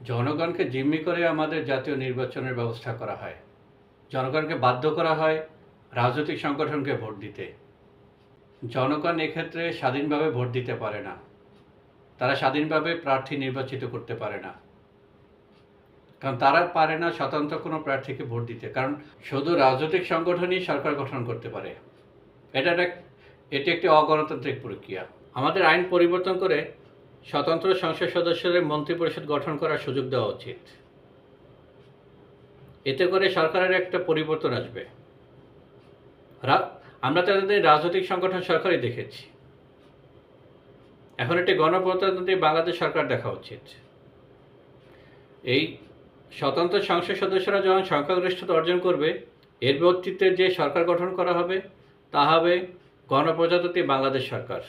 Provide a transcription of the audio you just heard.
জনগণকে জিম্মি করে আমাদের জাতীয় নির্বাচনের ব্যবস্থা করা হয়। জনগণকে বাধ্য করা হয় রাজনৈতিক সংগঠনকে ভোট দিতে। জনগণ এক্ষেত্রে স্বাধীনভাবে ভোট দিতে পারে না। তারা স্বাধীনভাবে প্রার্থী নির্বাচিত করতে পারে না, কারণ তারা পারে না স্বতন্ত্র কোনো প্রার্থীকে ভোট দিতে, কারণ শুধু রাজনৈতিক সংগঠনই সরকার গঠন করতে পারে। এটি একটি অগণতান্ত্রিক প্রক্রিয়া। আমাদের আইন পরিবর্তন করে স্বতন্ত্র সংসদ সদস্যদের মন্ত্রিপরিষদ গঠন করার সুযোগ দেওয়া উচিত। এতে করে সরকারের একটা পরিবর্তন আসবে। আমরা তো এতদিন রাজনৈতিক সংগঠন সরকারই দেখেছি, এখন একটি গণপ্রজাতন্ত্রী বাংলাদেশ সরকার দেখা উচিত। এই স্বতন্ত্র সংসদ সদস্যরা যখন সংখ্যাগরিষ্ঠতা অর্জন করবে, এর ভিত্তিতে যে সরকার গঠন করা হবে তা হবে গণপ্রজাতন্ত্রী বাংলাদেশ সরকার।